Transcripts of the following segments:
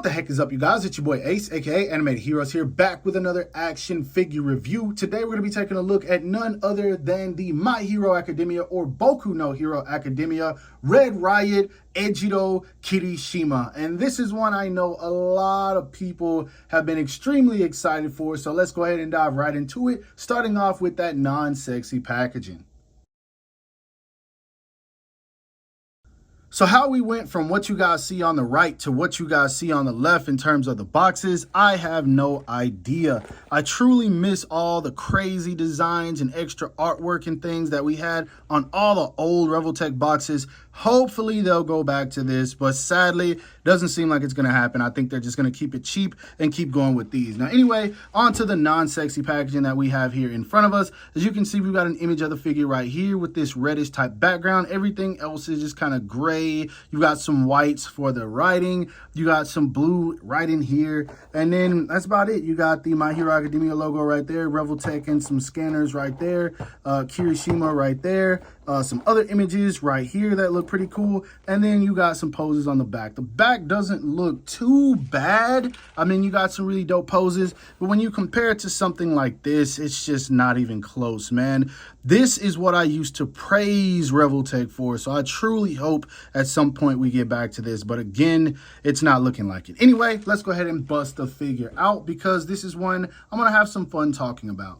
the heck is up, you guys? It's your boy Ace, aka Animated Heroes here, back with another action figure review. Today we're going to be taking a look at none other than the My Hero Academia, or Boku no Hero Academia, Red Riot, Eijiro Kirishima. And this is one I know a lot of people have been extremely excited for, so let's go ahead and dive right into it, starting off with that non-sexy packaging. So how we went from what you guys see on the right to what you guys see on the left in terms of the boxes, I have no idea. I truly miss all the crazy designs and extra artwork and things that we had on all the old Revoltech boxes. Hopefully they'll go back to this, but sadly, doesn't seem like it's going to happen. I think they're just going to keep it cheap and keep going with these. Now, anyway, on to the non-sexy packaging that we have here in front of us. As you can see, we've got an image of the figure right here with this reddish type background. Everything else is just kind of gray. You got some whites for the writing. You got some blue right in here. And then that's about it. You got the My Hero Academia logo right there, Revoltech, and some scanners right there, Kirishima right there. Some other images right here that look pretty cool. And then you got some poses on the back. The back doesn't look too bad. I mean, you got some really dope poses, but when you compare it to something like this, it's just not even close, man. This is what I used to praise Revoltech for, so I truly hope at some point we get back to this, but again, it's not looking like it. Anyway, let's go ahead and bust the figure out because this is one I'm gonna have some fun talking about.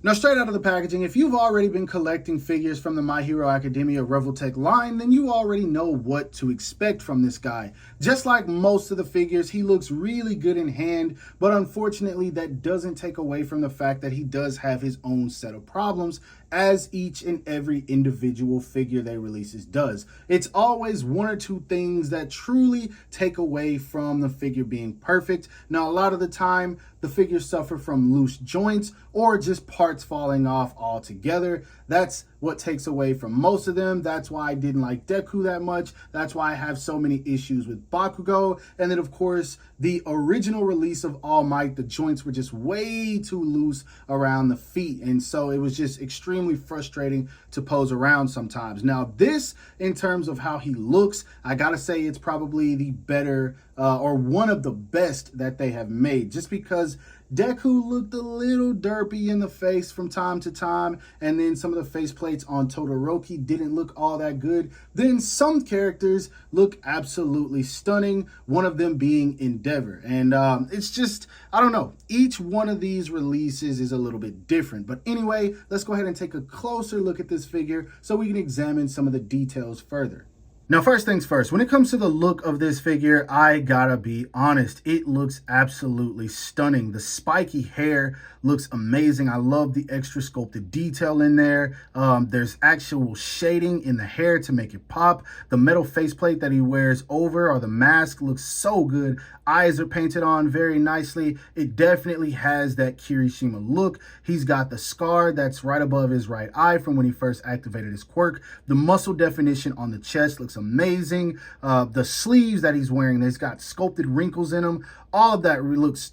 Now, straight out of the packaging, if you've already been collecting figures from the My Hero Academia Revoltech line, then you already know what to expect from this guy. Just like most of the figures, he looks really good in hand, but unfortunately, that doesn't take away from the fact that he does have his own set of problems, as each and every individual figure they releases does. It's always one or two things that truly take away from the figure being perfect. Now, a lot of the time, the figures suffer from loose joints or just parts falling off altogether. That's what takes away from most of them. That's why I didn't like Deku that much. That's why I have so many issues with Bakugo. And then, of course, the original release of All Might, the joints were just way too loose around the feet. And so it was just extremely frustrating to pose around sometimes. Now, this, in terms of how he looks, I gotta say it's probably the better or one of the best that they have made, just because Deku looked a little derpy in the face from time to time, and then some of the face plates on Todoroki didn't look all that good. Then some characters look absolutely stunning, one of them being Endeavor. And it's just, I don't know, each one of these releases is a little bit different. But anyway, let's go ahead and take a closer look at this figure so we can examine some of the details further. Now, first things first, when it comes to the look of this figure, I gotta be honest, it looks absolutely stunning. The spiky hair looks amazing. I love the extra sculpted detail in there. There's actual shading in the hair to make it pop. The metal faceplate that he wears over, or the mask, looks so good. Eyes are painted on very nicely. It definitely has that Kirishima look. He's got the scar that's right above his right eye from when he first activated his quirk. The muscle definition on the chest looks amazing. The sleeves that he's wearing, there's got sculpted wrinkles in them. All of that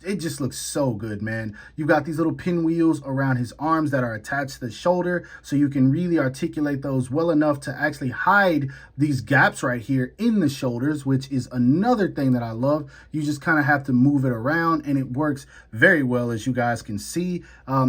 it just looks so good, man. You've got these little pinwheels around his arms that are attached to the shoulder, so you can really articulate those well enough to actually hide these gaps right here in the shoulders, which is another thing that I love. You just kind of have to move it around, and it works very well, as you guys can see.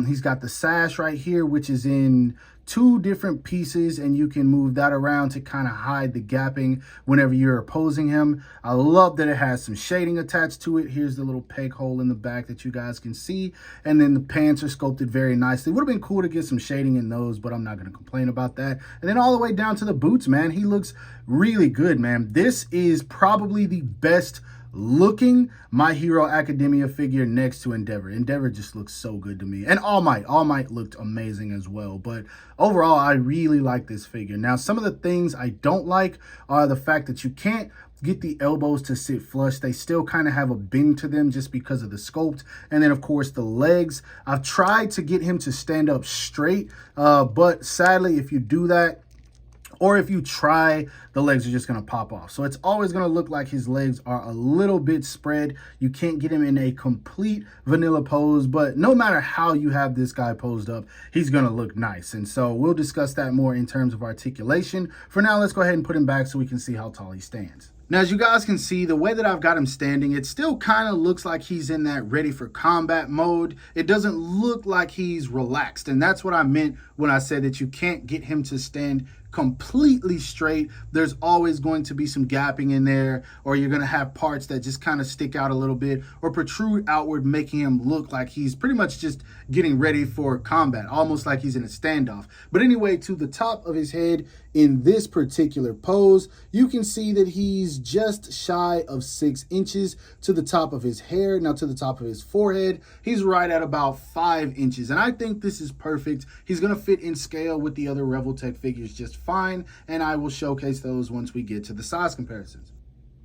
He's got the sash right here, which is in two different pieces, and you can move that around to kind of hide the gapping whenever you're opposing him. I love that it has some shading attached to it. Here's the little peg hole in the back that you guys can see, and then the pants are sculpted very nicely. Would have been cool to get some shading in those, but I'm not going to complain about that. And then all the way down to the boots, man, he looks really good, man. This is probably the best looking My Hero Academia figure next to Endeavor. Endeavor just looks so good to me. And All Might looked amazing as well. But overall, I really like this figure. Now, some of the things I don't like are the fact that you can't get the elbows to sit flush. They still kind of have a bend to them just because of the sculpt. And then, of course, the legs. I've tried to get him to stand up straight, but sadly, if you do that, or if you try, the legs are just going to pop off. So it's always going to look like his legs are a little bit spread. You can't get him in a complete vanilla pose, but no matter how you have this guy posed up, he's going to look nice. And so we'll discuss that more in terms of articulation. For now, let's go ahead and put him back so we can see how tall he stands. Now, as you guys can see, the way that I've got him standing, it still kind of looks like he's in that ready for combat mode. It doesn't look like he's relaxed. And that's what I meant when I said that you can't get him to stand completely straight. There's always going to be some gapping in there, or you're going to have parts that just kind of stick out a little bit or protrude outward, making him look like he's pretty much just getting ready for combat, almost like he's in a standoff. But anyway, to the top of his head in this particular pose, you can see that he's just shy of 6 inches to the top of his hair. Now, to the top of his forehead, he's right at about 5 inches. And I think this is perfect. He's going to fit in scale with the other Revoltech figures just fine, and I will showcase those once we get to the size comparisons.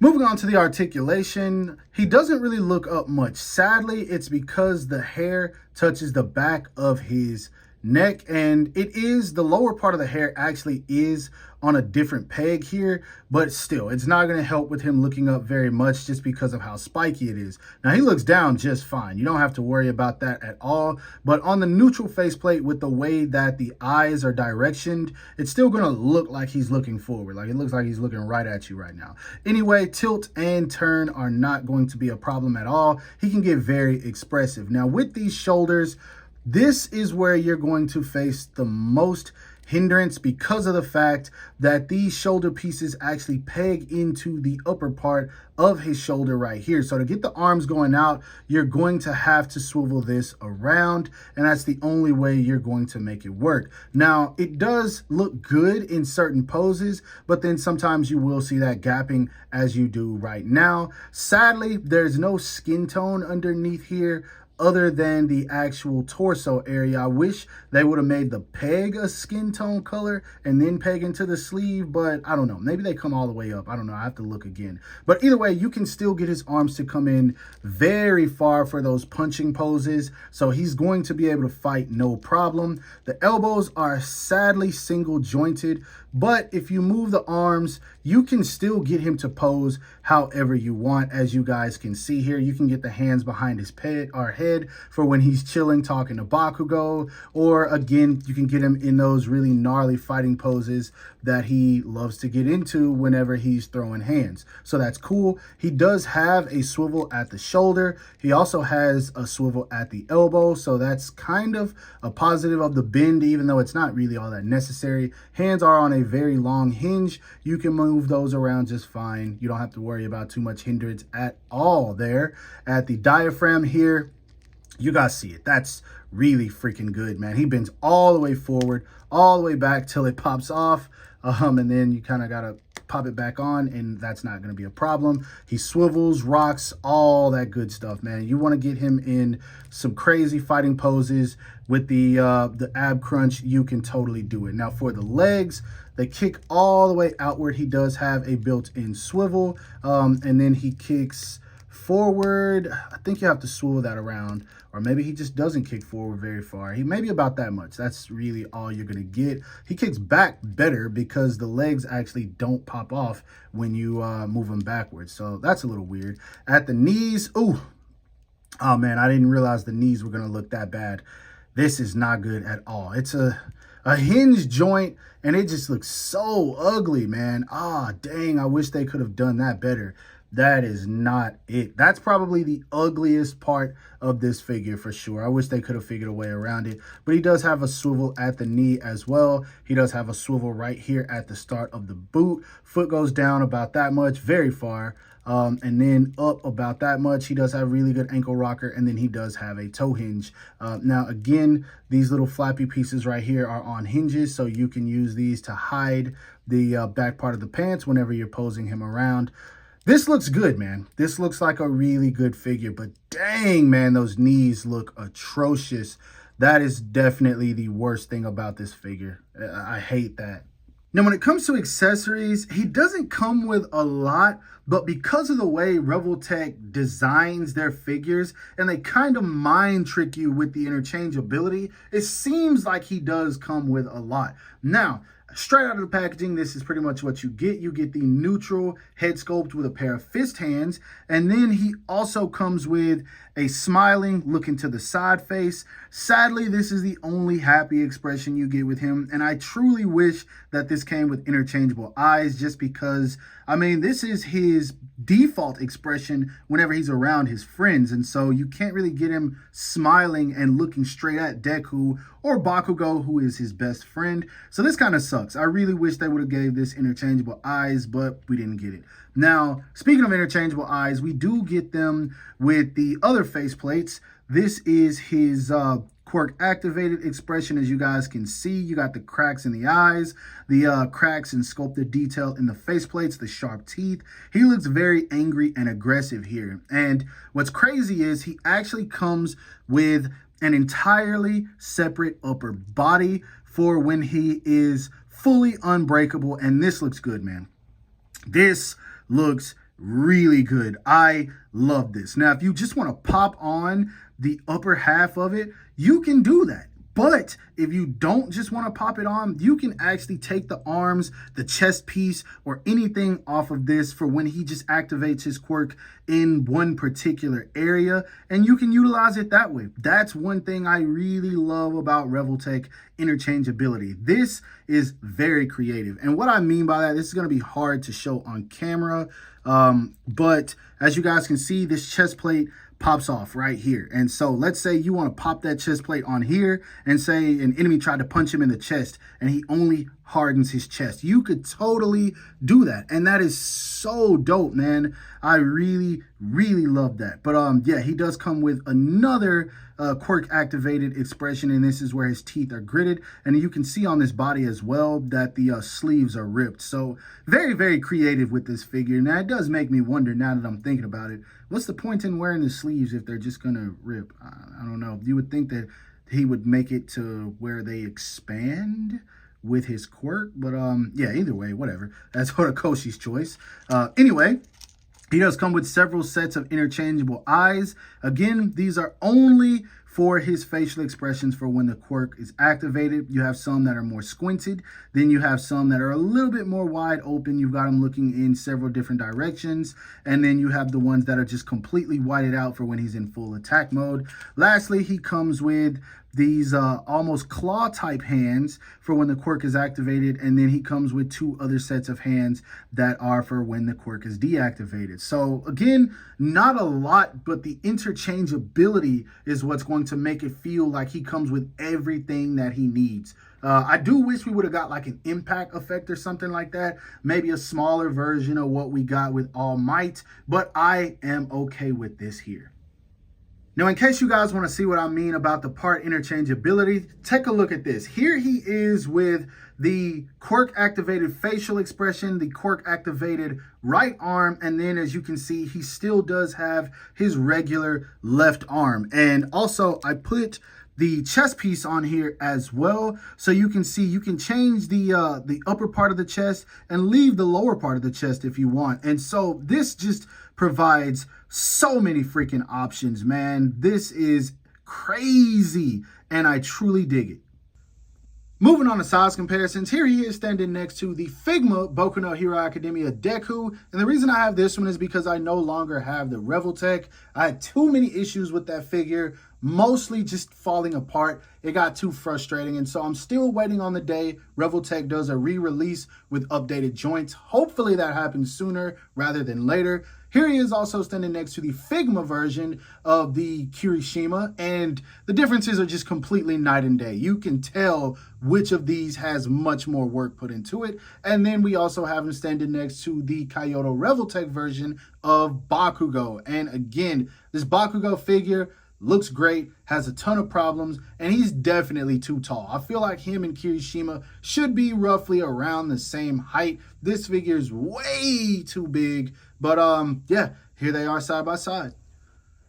Moving on to the articulation, he doesn't really look up much. Sadly, it's because the hair touches the back of his neck, and it is, the lower part of the hair actually is on a different peg here, but still, it's not going to help with him looking up very much just because of how spiky it is. Now, he looks down just fine. You don't have to worry about that at all, but on the neutral faceplate, with the way that the eyes are directioned, it's still going to look like he's looking forward. Like, it looks like he's looking right at you right now. Anyway, tilt and turn are not going to be a problem at all. He can get very expressive. Now, with these shoulders, this is where you're going to face the most hindrance because of the fact that these shoulder pieces actually peg into the upper part of his shoulder right here. So to get the arms going out, you're going to have to swivel this around, and that's the only way you're going to make it work. Now, it does look good in certain poses, but then sometimes you will see that gapping as you do right now. Sadly, there's no skin tone underneath here other than the actual torso area. I wish they would have made the peg a skin tone color and then peg into the sleeve, but I don't know. Maybe they come all the way up. I don't know. I have to look again. But either way, you can still get his arms to come in very far for those punching poses, so he's going to be able to fight no problem. The elbows are sadly single jointed, but if you move the arms, you can still get him to pose however you want. As you guys can see here, you can get the hands behind his head for when he's chilling talking to Bakugo, or again, you can get him in those really gnarly fighting poses that he loves to get into whenever he's throwing hands. So that's cool. He does have a swivel at the shoulder. He also has a swivel at the elbow, so that's kind of a positive of the bend, even though it's not really all that necessary. Hands are on a very long hinge. You can move those around just fine. You don't have to worry about too much hindrance at all there. At the diaphragm here, you guys see it. That's really freaking good, man. He bends all the way forward, all the way back till it pops off. And then you kind of got to pop it back on, and that's not going to be a problem. He swivels, rocks, all that good stuff, man. You want to get him in some crazy fighting poses with the ab crunch, you can totally do it. Now, for the legs, they kick all the way outward. He does have a built-in swivel, and then he kicks forward. I think you have to swivel that around, or maybe he just doesn't kick forward very far. He maybe about that much. That's really all you're gonna get. He kicks back better because the legs actually don't pop off when you move them backwards. So that's a little weird. At the knees, oh man, I didn't realize the knees were gonna look that bad. This is not good at all. It's a hinge joint, and it just looks so ugly, man. Dang, I wish they could have done that better. That is not it. That's probably the ugliest part of this figure for sure. I wish they could have figured a way around it. But he does have a swivel at the knee as well. He does have a swivel right here at the start of the boot. Foot goes down about that much, very far. And then up about that much. He does have really good ankle rocker, and then he does have a toe hinge. Now, again, these little flappy pieces right here are on hinges, so you can use these to hide the back part of the pants whenever you're posing him around. This looks good, man. This looks like a really good figure, but dang, man, those knees look atrocious. That is definitely the worst thing about this figure. I hate that. Now, when it comes to accessories, he doesn't come with a lot, but because of the way Revoltech designs their figures, and they kind of mind trick you with the interchangeability, it seems like he does come with a lot. Now, Straight out of the packaging, this is pretty much what you get. You get the neutral head sculpt with a pair of fist hands, and then he also comes with a smiling look into the side face. Sadly, this is the only happy expression you get with him, and I truly wish that this came with interchangeable eyes, just because, I mean, this is his default expression whenever he's around his friends, and so you can't really get him smiling and looking straight at Deku or Bakugo, who is his best friend. So this kind of sucks. I really wish they would have gave this interchangeable eyes, but we didn't get it. Now, speaking of interchangeable eyes, we do get them with the other faceplates. This is his quirk activated expression. As you guys can see, you got the cracks in the eyes, the cracks and sculpted detail in the faceplates, the sharp teeth. He looks very angry and aggressive here. And what's crazy is he actually comes with an entirely separate upper body for when he is fully unbreakable. And this looks good, man. This looks really good. I love this. Now, if you just want to pop on the upper half of it, you can do that. But if you don't just want to pop it on, you can actually take the arms, the chest piece, or anything off of this for when he just activates his quirk in one particular area, and you can utilize it that way. That's one thing I really love about Revoltech interchangeability. This is very creative. And what I mean by that, this is going to be hard to show on camera, but as you guys can see, this chest plate pops off right here. And so let's say you want to pop that chest plate on here and say an enemy tried to punch him in the chest and he only hardens his chest. You could totally do that. And that is so dope, man. I really, really love that. But yeah, he does come with another quirk activated expression, and this is where his teeth are gritted, and you can see on this body as well that the sleeves are ripped. So very, very creative with this figure. Now it does make me wonder, now that I'm thinking about it, what's the point in wearing the sleeves if they're just gonna rip? I don't know. You would think that he would make it to where they expand with his quirk, but yeah, either way, whatever. That's Horikoshi's choice. Anyway, he does come with several sets of interchangeable eyes. Again, these are only for his facial expressions for when the quirk is activated. You have some that are more squinted. Then you have some that are a little bit more wide open. You've got them looking in several different directions. And then you have the ones that are just completely whited out for when he's in full attack mode. Lastly, he comes with these almost claw type hands for when the quirk is activated, and then he comes with two other sets of hands that are for when the quirk is deactivated. So again, not a lot, but the interchangeability is what's going to make it feel like he comes with everything that he needs. I do wish we would have got like an impact effect or something like that, maybe a smaller version of what we got with All Might, but I am okay with this here. Now, in case you guys want to see what I mean about the part interchangeability, take a look at this. Here he is with the quirk activated facial expression, the quirk activated right arm, and then as you can see, he still does have his regular left arm. And also, I put the chest piece on here as well, so you can see you can change the upper part of the chest and leave the lower part of the chest if you want. And so this just provides so many freaking options, man. This is crazy, and I truly dig it. Moving on to size comparisons, here he is standing next to the Figma Boku no Hero Academia Deku. And the reason I have this one is because I no longer have the Revoltech. I had too many issues with that figure, mostly just falling apart. It got too frustrating, and so I'm still waiting on the day Revoltech does a re-release with updated joints. Hopefully that happens sooner rather than later. Here he is also standing next to the Figma version of the Kirishima, and the differences are just completely night and day. You can tell which of these has much more work put into it. And then we also have him standing next to the Kaiyodo Revoltech version of Bakugo. And again, this Bakugo figure looks great, has a ton of problems, and he's definitely too tall. I feel like him and Kirishima should be roughly around the same height. This figure is way too big, but yeah, here they are side by side.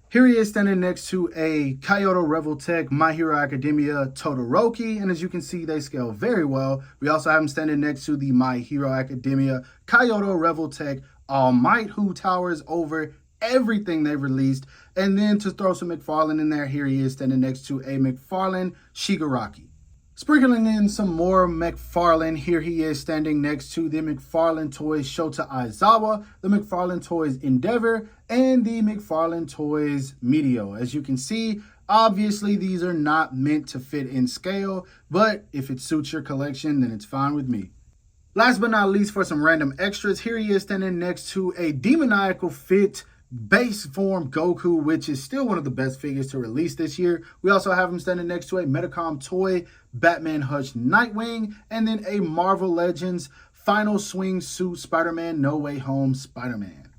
Here he is standing next to a Kaiyodo Revoltech My Hero Academia Todoroki, and as you can see, they scale very well. We also have him standing next to the My Hero Academia Kaiyodo Revoltech All Might, who towers over everything they've released. And then to throw some McFarlane in there, here he is standing next to a McFarlane Shigaraki. Sprinkling in some more McFarlane, here he is standing next to the McFarlane Toys Shota Aizawa, the McFarlane Toys Endeavor, and the McFarlane Toys Meteor. As you can see, obviously these are not meant to fit in scale, but if it suits your collection, then it's fine with me. Last but not least, for some random extras, here he is standing next to a demoniacal fit base form Goku, which is still one of the best figures to release this year. We also have him standing next to a Metacom toy Batman Hush Nightwing, and then a Marvel Legends Final Swing Suit Spider-Man No Way Home Spider-Man.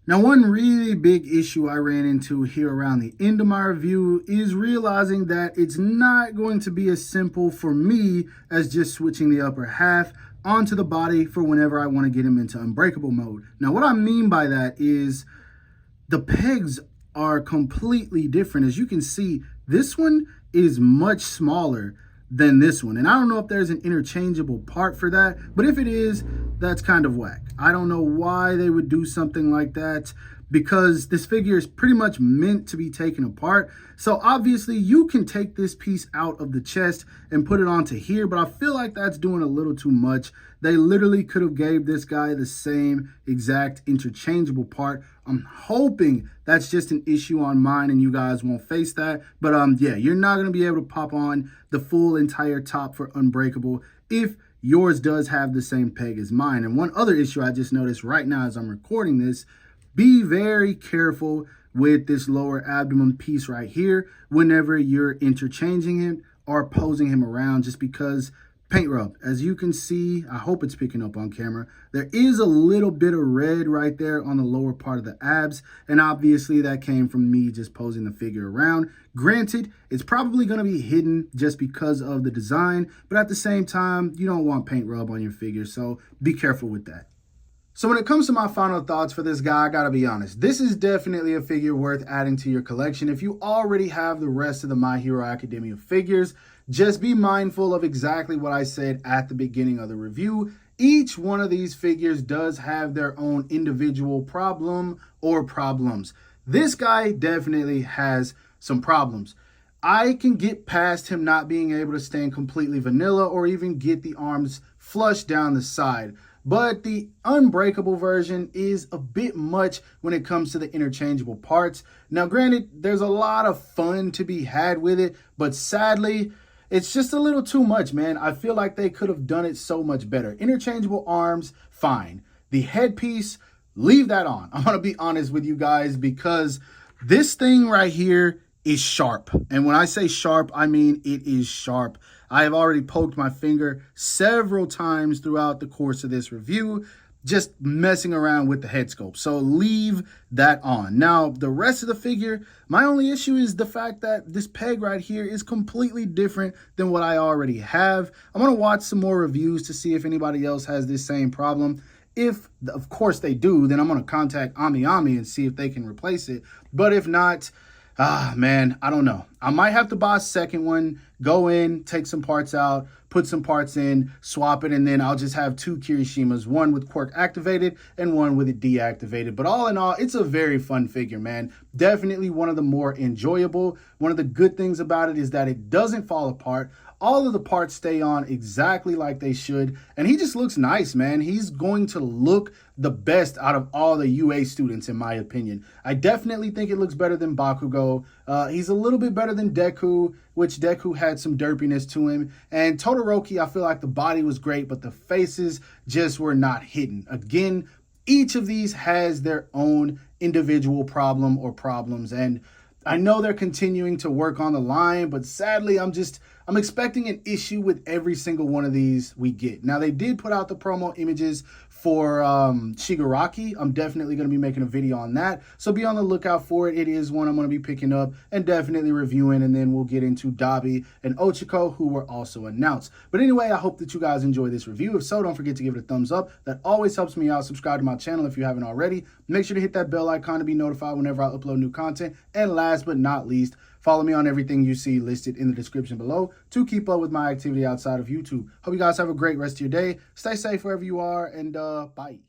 Now, one really big issue I ran into here around the end of my review is realizing that it's not going to be as simple for me as just switching the upper half onto the body for whenever I want to get him into unbreakable mode. Now, what I mean by that is the pegs are completely different. As you can see, this one is much smaller than this one. And I don't know if there's an interchangeable part for that, but if it is, that's kind of whack. I don't know why they would do something like that, because this figure is pretty much meant to be taken apart. So obviously you can take this piece out of the chest and put it onto here, but I feel like that's doing a little too much. They literally could have gave this guy the same exact interchangeable part. I'm hoping that's just an issue on mine and you guys won't face that. But yeah, you're not going to be able to pop on the full entire top for Unbreakable if yours does have the same peg as mine. And one other issue I just noticed right now as I'm recording this, be very careful with this lower abdomen piece right here whenever you're interchanging him or posing him around, just because paint rub, as you can see, I hope it's picking up on camera, there is a little bit of red right there on the lower part of the abs, and obviously that came from me just posing the figure around. Granted, it's probably going to be hidden just because of the design, but at the same time, you don't want paint rub on your figure, so be careful with that. So when it comes to my final thoughts for this guy, I gotta be honest, this is definitely a figure worth adding to your collection. If you already have the rest of the My Hero Academia figures, just be mindful of exactly what I said at the beginning of the review. Each one of these figures does have their own individual problem or problems. This guy definitely has some problems. I can get past him not being able to stand completely vanilla or even get the arms flush down the side. But the unbreakable version is a bit much when it comes to the interchangeable parts. Now, granted, there's a lot of fun to be had with it, but sadly, it's just a little too much, man. I feel like they could have done it so much better. Interchangeable arms, fine. The headpiece, leave that on. I'm going to be honest with you guys, because this thing right here is sharp. And when I say sharp, I mean it is sharp. I have already poked my finger several times throughout the course of this review, just messing around with the head sculpt. So leave that on. Now, the rest of the figure, my only issue is the fact that this peg right here is completely different than what I already have. I'm going to watch some more reviews to see if anybody else has this same problem. If, of course, they do, then I'm going to contact Ami and see if they can replace it. But if not, man, I don't know. I might have to buy a second one, go in, take some parts out, put some parts in, swap it, and then I'll just have two Kirishimas, one with quirk activated and one with it deactivated. But all in all, it's a very fun figure, man. Definitely one of the more enjoyable. One of the good things about it is that it doesn't fall apart. All of the parts stay on exactly like they should, and he just looks nice, man. He's going to look the best out of all the UA students, in my opinion. I definitely think it looks better than Bakugo. He's a little bit better than Deku, which Deku had some derpiness to him. And Todoroki, I feel like the body was great, but the faces just were not hidden. Again, each of these has their own individual problem or problems, and I know they're continuing to work on the line, but sadly, I'm expecting an issue with every single one of these we get. Now, they did put out the promo images for Shigaraki. I'm definitely going to be making a video on that, so be on the lookout for it. It is one I'm going to be picking up and definitely reviewing, and then we'll get into Dabi and Ochiko, who were also announced. But anyway, I hope that you guys enjoy this review. If so, don't forget to give it a thumbs up. That always helps me out. Subscribe to my channel if you haven't already. Make sure to hit that bell icon to be notified whenever I upload new content. And last but not least, follow me on everything you see listed in the description below to keep up with my activity outside of YouTube. Hope you guys have a great rest of your day. Stay safe wherever you are, and bye.